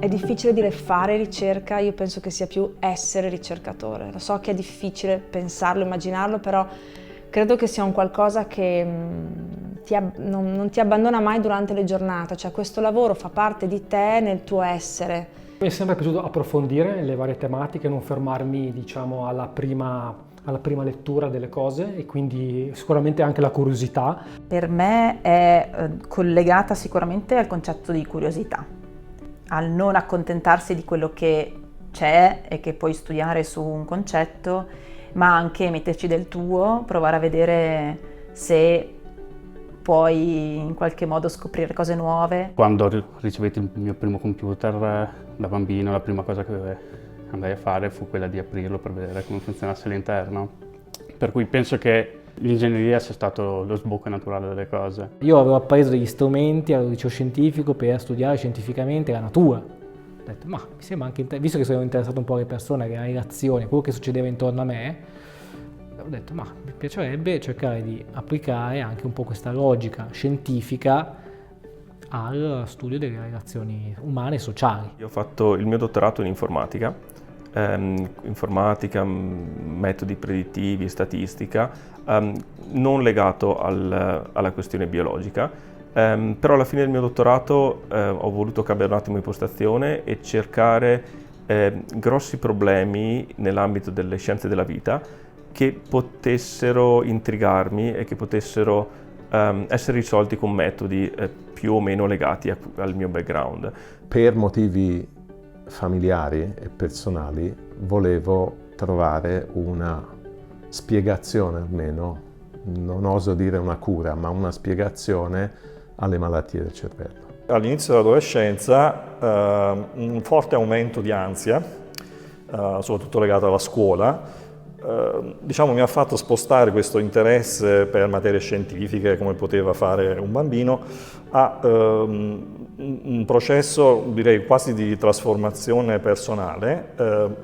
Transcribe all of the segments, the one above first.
È difficile dire fare ricerca, io penso che sia più essere ricercatore. Lo so che è difficile pensarlo, immaginarlo, però credo che sia un qualcosa che non ti abbandona mai durante le giornate, cioè questo lavoro fa parte di te nel tuo essere. Mi è sempre piaciuto approfondire le varie tematiche, non fermarmi, diciamo, alla prima lettura delle cose, e quindi sicuramente anche la curiosità. Per me è collegata sicuramente al concetto di curiosità, al non accontentarsi di quello che c'è e che puoi studiare su un concetto, ma anche metterci del tuo, provare a vedere se puoi in qualche modo scoprire cose nuove. Quando ricevetti il mio primo computer da bambino, la prima cosa che andai a fare fu quella di aprirlo per vedere come funzionasse all'interno. Per cui penso che l'ingegneria sia stato lo sbocco naturale delle cose. Io avevo appreso degli strumenti al liceo scientifico per studiare scientificamente la natura. Ho detto, ma mi sembra anche visto che sono interessato un po' alle persone, alle relazioni, a quello che succedeva intorno a me, ho detto, ma mi piacerebbe cercare di applicare anche un po' questa logica scientifica al studio delle relazioni umane e sociali. Io ho fatto il mio dottorato in informatica, metodi predittivi, statistica, non legato alla questione biologica, però alla fine del mio dottorato ho voluto cambiare un attimo impostazione e cercare grossi problemi nell'ambito delle scienze della vita che potessero intrigarmi e che potessero essere risolti con metodi più o meno legati al mio background. Per motivi familiari e personali volevo trovare una spiegazione, almeno, non oso dire una cura, ma una spiegazione alle malattie del cervello. All'inizio dell'adolescenza un forte aumento di ansia, soprattutto legato alla scuola, diciamo mi ha fatto spostare questo interesse per materie scientifiche, come poteva fare un bambino, a un processo, direi, quasi di trasformazione personale,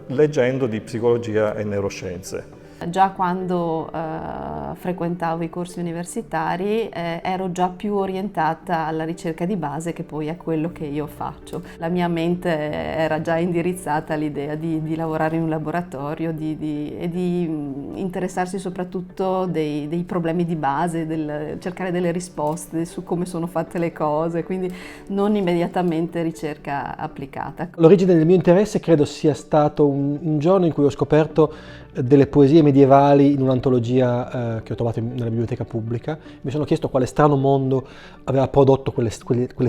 leggendo di psicologia e neuroscienze. Già quando frequentavo i corsi universitari ero già più orientata alla ricerca di base, che poi è quello che io faccio. La mia mente era già indirizzata all'idea di lavorare in un laboratorio e di interessarsi soprattutto dei problemi di base, cercare delle risposte su come sono fatte le cose, quindi non immediatamente ricerca applicata. L'origine del mio interesse credo sia stato un giorno in cui ho scoperto delle poesie medievali in un'antologia che ho trovato nella biblioteca pubblica. Mi sono chiesto quale strano mondo aveva prodotto quelle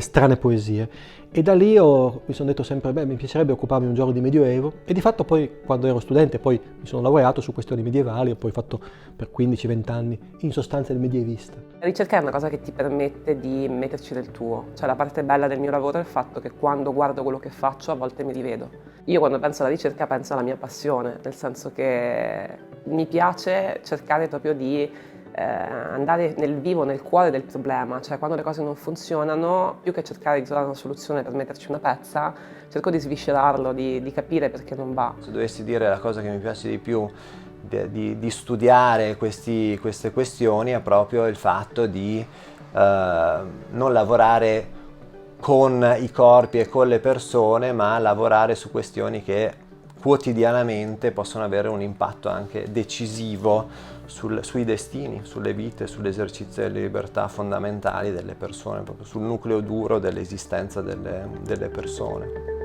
strane poesie, e da lì mi sono detto sempre, mi piacerebbe occuparmi un giorno di Medioevo, e di fatto poi, quando ero studente, poi mi sono laureato su questioni medievali, ho poi fatto per 15-20 anni in sostanza il medievista. La ricerca è una cosa che ti permette di metterci del tuo, cioè la parte bella del mio lavoro è il fatto che quando guardo quello che faccio a volte mi rivedo. Io quando penso alla ricerca penso alla mia passione, nel senso che mi piace cercare proprio di andare nel vivo, nel cuore del problema, cioè quando le cose non funzionano, più che cercare di trovare una soluzione per metterci una pezza, cerco di sviscerarlo, di capire perché non va. Se dovessi dire la cosa che mi piace di più di studiare queste questioni è proprio il fatto di non lavorare con i corpi e con le persone, ma lavorare su questioni che quotidianamente possono avere un impatto anche decisivo sui destini, sulle vite, sull'esercizio delle libertà fondamentali delle persone, proprio sul nucleo duro dell'esistenza delle persone.